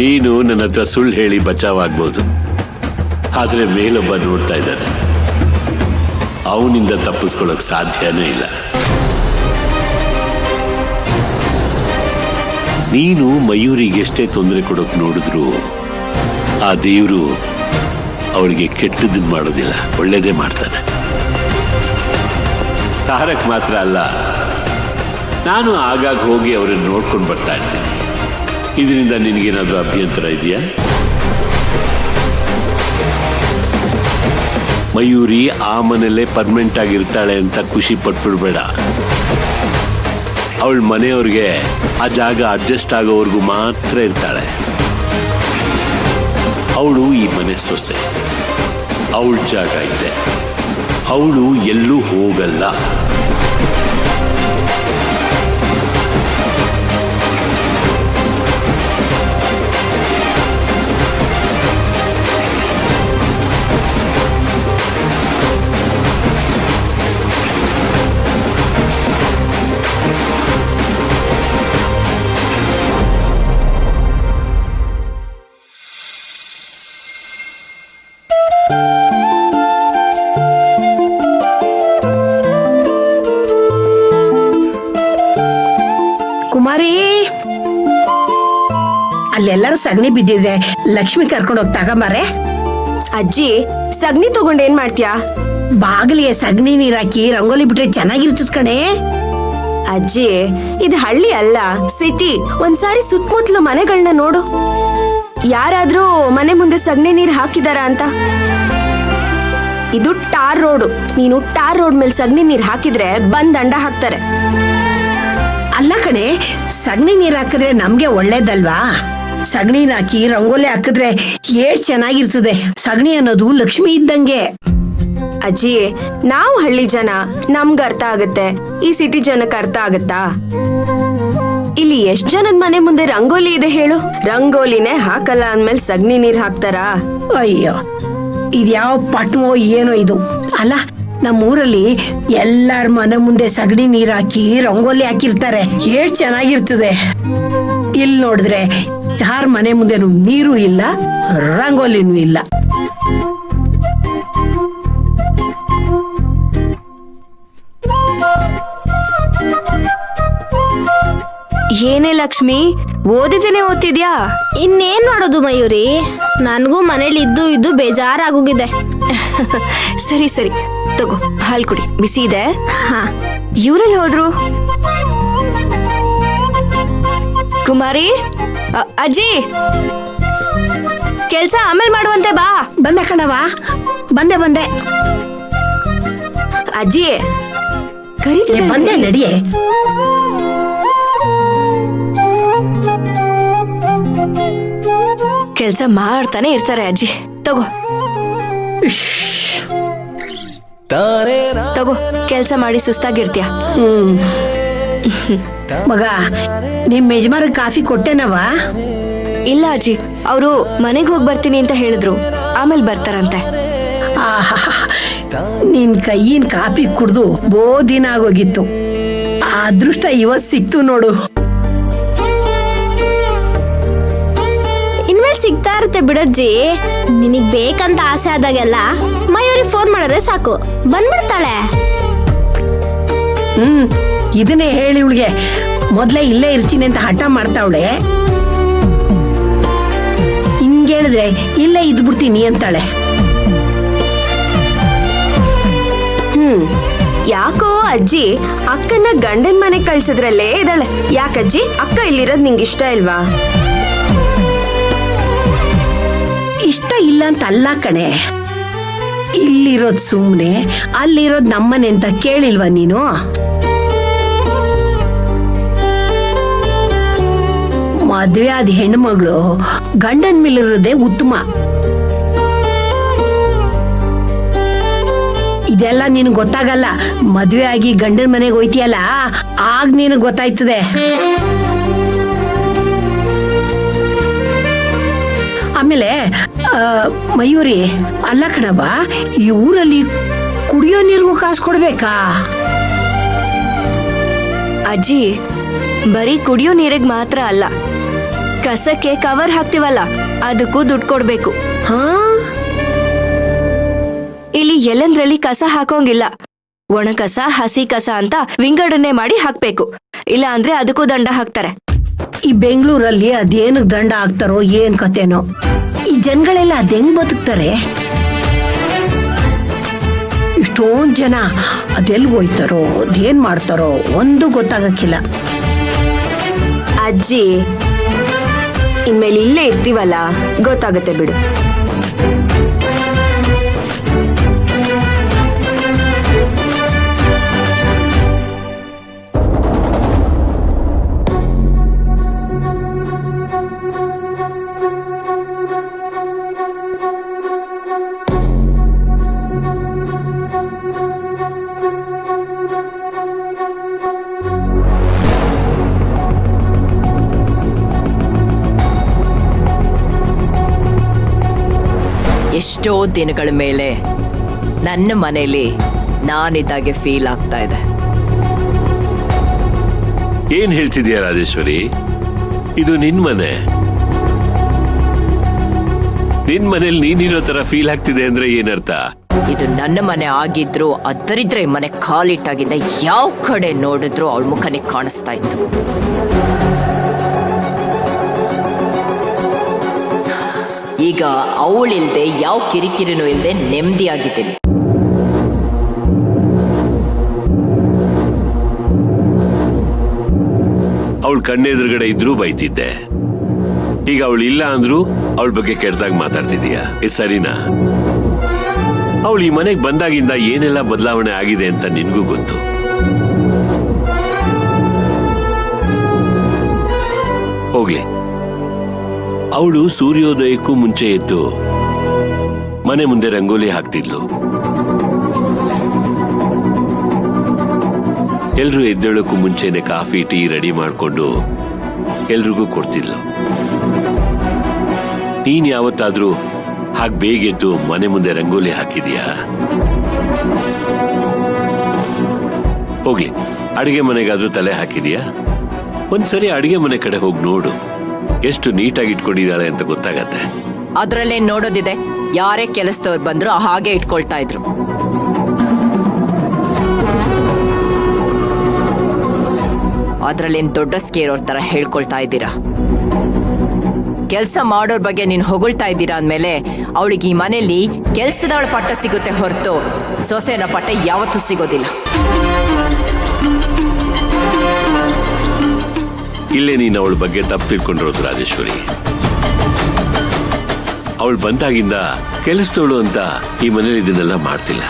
ನೀನು ನನ್ನ ಹತ್ರ ಸುಳ್ಳು ಹೇಳಿ ಬಚಾವಾಗ್ಬೋದು, ಆದ್ರೆ ಮೇಲೊಬ್ಬ ನೋಡ್ತಾ ಇದ್ದಾನೆ, ಅವನಿಂದ ತಪ್ಪಿಸ್ಕೊಳ್ಳೋಕೆ ಸಾಧ್ಯನೇ ಇಲ್ಲ. ನೀನು ಮಯೂರಿಗೆ ಎಷ್ಟೇ ತೊಂದರೆ ಕೊಡೋಕೆ ನೋಡಿದ್ರು ಆ ದೇವರು ಅವಳಿಗೆ ಕೆಟ್ಟದನ್ನ ಮಾಡೋದಿಲ್ಲ, ಒಳ್ಳೇದೇ ಮಾಡ್ತಾನೆ. ತಾರಕ್ ಮಾತ್ರ ಅಲ್ಲ, ನಾನು ಆಗಾಗ ಹೋಗಿ ಅವರನ್ನು ನೋಡ್ಕೊಂಡು ಬರ್ತಾ ಇರ್ತೀನಿ. ಇದರಿಂದ ನಿನಗೇನಾದ್ರೂ ಅಭ್ಯಂತರ ಇದೆಯಾ? ಮಯೂರಿ ಆ ಮನೆಯಲ್ಲೇ ಪರ್ಮನೆಂಟ್ ಆಗಿರ್ತಾಳೆ ಅಂತ ಖುಷಿ ಪಟ್ಬಿಡ್ಬೇಡ. ಅವಳ ಮನೆಯವ್ರಿಗೆ ಆ ಜಾಗ ಅಡ್ಜಸ್ಟ್ ಆಗೋವರೆಗೂ ಮಾತ್ರ ಇರ್ತಾಳೆ. ಅವಳು ಈ ಮನೆ ಸೊಸೆ, ಅವಳ ಜಾಗ ಇದೆ, ಅವಳು ಎಲ್ಲೂ ಹೋಗಲ್ಲ. ಕುಮಾರಿ, ಅಲ್ಲೆಲ್ಲರೂ ಸಗಣಿ ಬಿದ್ದಿದ್ರೆ ಲಕ್ಷ್ಮಿ ಕರ್ಕೊಂಡು ಹೋಗಿ ತಗೊಂಬಾರೆ. ಅಜ್ಜಿ, ಸಗಣಿ ತಗೊಂಡ್ ಏನ್ ಮಾಡ್ತೀಯಾ? ಬಾಗಿಲಿಗೆ ಸಗಣಿ ನೀರ್ ಹಾಕಿ ರಂಗೋಲಿ ಬಿಟ್ರೆ ಚೆನ್ನಾಗಿರ್ತದ ಕಣೆ. ಅಜ್ಜಿ, ಇದು ಹಳ್ಳಿ ಅಲ್ಲ, ಸಿಟಿ. ಒಂದ್ಸಾರಿ ಸುತ್ತಮುತ್ತಲು ಮನೆಗಳನ್ನ ನೋಡು, ಯಾರಾದ್ರೂ ಮನೆ ಮುಂದೆ ಸಗಣಿ ನೀರ್ ಹಾಕಿದಾರ ಅಂತ? ಇದು ಟಾರ್ ರೋಡು. ನೀನು ಟಾರ್ ರೋಡ್ ಮೇಲೆ ಸಗಣಿ ನೀರ್ ಹಾಕಿದ್ರೆ ಬಂದ್ ದಂಡ ಹಾಕ್ತಾರೆ. ಅಲ್ಲ ಕಣೆ, ಸಗಣಿ ನೀರ್ ಹಾಕಿದ್ರೆ ನಮ್ಗೆ ಒಳ್ಳೇದಲ್ವಾ? ಸಗಣಿ ಹಾಕಿ ರಂಗೋಲಿ ಹಾಕಿದ್ರೆ ಏಟ್ ಚೆನ್ನಾಗಿರ್ತದೆ. ಸಗಣಿ ಅನ್ನೋದು ಲಕ್ಷ್ಮಿ ಇದ್ದಂಗೆ. ಅಜ್ಜಿ, ನಾವು ಹಳ್ಳಿ ಜನ, ನಮ್ಗ ಅರ್ಥ ಆಗತ್ತೆ, ಈ ಸಿಟಿ ಜನಕ್ಕೆ ಅರ್ಥ ಆಗತ್ತಾ? ಇಲ್ಲಿ ಎಷ್ಟ್ ಜನದ ಮನೆ ಮುಂದೆ ರಂಗೋಲಿ ಇದೆ ಹೇಳು? ರಂಗೋಲಿನೇ ಹಾಕಲ್ಲ ಅಂದ್ಮೇಲೆ ಸಗಣಿ ನೀರ್ ಹಾಕ್ತಾರಾ? ಅಯ್ಯೋ, ಇದ್ಯಾವ ಪಟ್ನೋ ಏನೋ ಇದು. ಅಲ್ಲ, ನಮ್ಮೂರಲ್ಲಿ ಎಲ್ಲಾರ ಮನೆ ಮುಂದೆ ಸಗಣಿ ನೀರ್ ಹಾಕಿ ರಂಗೋಲಿ ಹಾಕಿರ್ತಾರೆ, ಏಟ್ ಚೆನ್ನಾಗಿರ್ತದೆ. ಇಲ್ಲಿ ನೋಡಿದ್ರೆ ಯಾರ ಮನೆ ಮುಂದೆನೂ ನೀರು ಇಲ್ಲ, ರಂಗೋಲಿನೂ ಇಲ್ಲ. ಏನೇ ಲಕ್ಷ್ಮಿ, ಓದಿದ್ದೇನೆ ಓದ್ತಿದ್ಯಾ? ಇನ್ನೇನ್ ಮಾಡೋದು ಮಯೂರಿ, ನನಗೂ ಮನೇಲಿ ಇದ್ದು ಬೇಜಾರಾಗೋಗಿದೆ. ಸರಿ ಸರಿ, ತಗೋ ಹಾಲ್ ಕುಡಿ, ಬಿಸಿ ಇದೆ. ಹಾ, ಇವ್ರಲ್ಲಿ ಹೋದ್ರು? ಕುಮಾರಿ, ಅಜ್ಜಿ, ಕೆಲ್ಸ ಆಮೇಲೆ ಮಾಡುವಂತೆ ಬಾ. ಬಂದೆ ಕಣವ, ಬಂದೆ. ಅಜ್ಜಿ ಕರೀತಿದ್ದಾರೆ, ಬಂದೆ ನಡಿಯೇ. ಕೆಲ್ಸ ಮಾಡ್ತಾನೆ ಇರ್ತಾರೆ ಅಜ್ಜಿ. ತಗೋ ತಗೋ, ಕೆಲ್ಸ ಮಾಡಿ ಸುಸ್ತಾಗಿರ್ತೀಯ. ಮಗ, ನಿಮ್ ಯಜಮಾನ ಕಾಫಿ ಕೊಟ್ಟೆನವ? ಇಲ್ಲ ಅಜ್ಜಿ, ಅವರು ಮನೆಗೆ ಹೋಗಿ ಬರ್ತೀನಿ ಅಂತ ಹೇಳಿದ್ರು, ಆಮೇಲೆ ಬರ್ತಾರಂತೆ. ನಿನ್ ಕೈಯಿನ ಕಾಫಿ ಕುಡ್ದು ಬೋ ದಿನ ಆಗೋಗಿತ್ತು, ಅದೃಷ್ಟ ಇವತ್ ಸಿಕ್ತು ನೋಡು. ಇನ್ಮೇಲೆ ಸಿಗ್ತಾ ಇರುತ್ತೆ ಬಿಡಜ್ಜಿ. ನಿನಗ್ ಬೇಕಂತ ಆಸೆ ಆದಾಗೆಲ್ಲ ಮಯೂರಿ ಫೋನ್ ಮಾಡಿದ್ರೆ ಸಾಕು, ಬಂದ್ಬಿಡ್ತಾಳೆ. ಇದನ್ನೇ ಹೇಳಿ ಇವಳಿಗೆ, ಮೊದ್ಲೇ ಇಲ್ಲೇ ಇರ್ತೀನಿ ಅಂತ ಹಠ ಮಾಡ್ತಾವಳೆ. ಹಿಂಗೇಳಿದ್ರೆ ಇಲ್ಲೇ ಇದ್ಬಿಡ್ತೀನಿ ಅಂತಾಳೆ. ಯಾಕೋ ಅಜ್ಜಿ ಅಕ್ಕನ ಗಂಡನ್ ಮನೆಗ್ ಕಳ್ಸಿದ್ರಲ್ಲೇ ಇದ್ದಾಳೆ. ಯಾಕಜ್ಜಿ, ಅಕ್ಕ ಇಲ್ಲಿರೋದ್ ನಿಂಗೆ ಇಷ್ಟ ಇಲ್ವಾ? ಇಷ್ಟ ಇಲ್ಲ ಅಂತ ಅಲ್ಲ ಕಣೆ, ಇಲ್ಲಿರೋದ್ ಸುಮ್ನೆ, ಅಲ್ಲಿರೋದ್ ನಮ್ಮನೆ ಅಂತ ಕೇಳಿಲ್ವಾ ನೀನು? ಮದ್ವೆ ಆದ ಹೆಣ್ಮಗಳು ಗಂಡನ್ ಮೇಲಿರೋದೇ ಉತ್ತಮ. ಇದೆಲ್ಲ ನಿನ್ ಗೊತ್ತಾಗಲ್ಲ. ಮದ್ವೆ ಆಗಿ ಗಂಡನ ಮನೆಗೆ ಹೋಯ್ತಿಯಲ್ಲ, ಆಗ ನೀನು ಗೊತ್ತಾಯ್ತದೆ. ಆಮೇಲೆ ಮಯೂರಿ, ಅಲ್ಲ ಕಣವ, ಈ ಊರಲ್ಲಿ ಕುಡಿಯೋ ನೀರಿಗೂ ಕಾಸು ಕೊಡ್ಬೇಕಾ? ಅಜ್ಜಿ, ಬರೀ ಕುಡಿಯೋ ನೀರಿಗೆ ಮಾತ್ರ ಅಲ್ಲ, ಕಸಕ್ಕೆ ಕವರ್ ಹಾಕ್ತಿವಲ್ಲ ಅದಕ್ಕೂ ದುಡ್ಡು ಕೊಡ್ಬೇಕು. ಹಾ ಇಲ್ಲಿ ಎಲ್ಲಂದ್ರಲ್ಲಿ ಕಸ ಹಾಕೋಂಗಿಲ್ಲ. ಒಣ ಕಸ ಹಸಿ ಕಸ ಅಂತ ವಿಂಗಡಣೆ ಮಾಡಿ ಹಾಕ್ಬೇಕು. ಇಲ್ಲ ಅಂದ್ರೆ ಅದಕ್ಕೂ ದಂಡ ಹಾಕ್ತಾರೆ. ಈ ಬೆಂಗಳೂರಲ್ಲಿ ಅದೇನು ದಂಡ ಹಾಕ್ತಾರೋ ಏನ್ ಕತೆನೋ. ಈ ಜನಗಳೆಲ್ಲ ಅದೆಂಗ್ ಬದುಕ್ತಾರೆ? ಇಷ್ಟೊಂದ್ ಜನ ಅದೆಲ್ಗ್ ಹೋಯ್ತಾರೋ ಅದೇನ್ ಮಾಡ್ತಾರೋ ಒಂದು ಗೊತ್ತಾಗಕ್ಕಿಲ್ಲ. ಅಜ್ಜಿ, ಇನ್ಮೇಲೆ ಇಲ್ಲೇ ಇರ್ತೀವಲ್ಲ ಗೊತ್ತಾಗುತ್ತೆ ಬಿಡು. ಎಷ್ಟೋ ದಿನಗಳ ಮೇಲೆ ನನ್ನ ಮನೇಲಿ ನಾನಿದ್ದಾಗೆ ಫೀಲ್ ಆಗ್ತಾ ಇದೆ. ಏನ್ ಹೇಳ್ತಿದ್ಯಾ ರಾಜೇಶ್ವರಿ? ಇದು ನಿನ್ ಮನೆ. ನಿನ್ ಮನೇಲಿ ನೀನಿರೋ ತರ ಫೀಲ್ ಆಗ್ತಿದೆ ಅಂದ್ರೆ ಏನರ್ಥ? ಇದು ನನ್ನ ಮನೆ ಆಗಿದ್ರು ಅದರಿದ್ರೆ ಈ ಮನೆ ಕಾಲಿಟ್ಟಾಗಿದ್ದ ಯಾವ ಕಡೆ ನೋಡಿದ್ರು ಅವಳ ಮುಖನೇ ಕಾಣಿಸ್ತಾ ಇತ್ತು. ಈಗ ಅವಳಿಲ್ದೆ ಯಾವ ಕಿರಿಕಿರಿನೂ ಇಲ್ಲದೆ ನೆಮ್ಮದಿಯಾಗಿದ್ದೀನಿ. ಅವಳು ಕಣ್ಣೆದುರುಗಡೆ ಇದ್ರೂ ಬೈತಿದ್ದೆ. ಈಗ ಅವಳು ಇಲ್ಲ ಅಂದ್ರೂ ಅವಳ ಬಗ್ಗೆ ಕೆಟ್ಟದಾಗ ಮಾತಾಡ್ತಿದೀಯ. ಇದು ಸರಿನಾ? ಅವಳು ಈ ಮನೆಗೆ ಬಂದಾಗಿಂದ ಏನೆಲ್ಲ ಬದಲಾವಣೆ ಆಗಿದೆ ಅಂತ ನಿನ್ಗೂ ಗೊತ್ತು. ಹೋಗ್ಲಿ, ಅವಳು ಸೂರ್ಯೋದಯಕ್ಕೂ ಮುಂಚೆ ಎದ್ದು ಮನೆ ಮುಂದೆ ರಂಗೋಲಿ ಹಾಕ್ತಿದ್ಲು. ಎಲ್ರು ಎದ್ದೇಳಕ್ಕೂ ಮುಂಚೆನೆ ಕಾಫಿ ಟೀ ರೆಡಿ ಮಾಡ್ಕೊಂಡು ಎಲ್ರಿಗೂ ಕೊಡ್ತಿದ್ಲು. ನೀನ್ ಯಾವತ್ತಾದ್ರೂ ಹಾಗೆ ಬೇಗ ಎದ್ದು ಮನೆ ಮುಂದೆ ರಂಗೋಲಿ ಹಾಕಿದೀಯಾ? ಹೋಗ್ಲಿ, ಅಡಿಗೆ ಮನೆಗಾದ್ರೂ ತಲೆ ಹಾಕಿದೀಯಾ? ಒಂದ್ಸರಿ ಅಡಿಗೆ ಮನೆ ಕಡೆ ಹೋಗಿ ನೋಡು, ಎಷ್ಟು ನೀಟಾಗಿ ಇಟ್ಕೊಂಡಿದ್ದಾಳೆ ಅಂತ ಗೊತ್ತಾಗತ್ತೆ. ಅದ್ರಲ್ಲೇನ್ ನೋಡೋದಿದೆ? ಯಾರೇ ಕೆಲಸದವ್ರು ಬಂದ್ರು ಹಾಗೆ ಇಟ್ಕೊಳ್ತಾ ಇದ್ರು. ಅದ್ರಲ್ಲೇನ್ ದೊಡ್ಡ ಸ್ಕೇರೋರ್ ತರ ಹೇಳ್ಕೊಳ್ತಾ ಇದ್ದೀರಾ? ಕೆಲಸ ಮಾಡೋರ್ ಬಗ್ಗೆ ನೀನ್ ಹೊಗಳ್ತಾ ಇದ್ದೀರಾ ಅಂದ್ಮೇಲೆ ಅವಳಿಗೆ ಈ ಮನೆಯಲ್ಲಿ ಕೆಲ್ಸದವಳ ಪಟ್ಟ ಸಿಗುತ್ತೆ ಹೊರತು ಸೊಸೆನ ಪಟ್ಟ ಯಾವತ್ತೂ ಸಿಗೋದಿಲ್ಲ. ಇಲ್ಲೇ ನೀನು ಅವಳ ಬಗ್ಗೆ ತಪ್ಪು ತಿಳ್ಕೊಂಡಿರೋದು ರಾಜೇಶ್ವರಿ. ಅವಳು ಬಂದಾಗಿಂದ ಕೆಲಸದವಳು ಅಂತ ಈ ಮನೇಲಿ ಇದನ್ನೆಲ್ಲ ಮಾಡ್ತಿಲ್ಲ.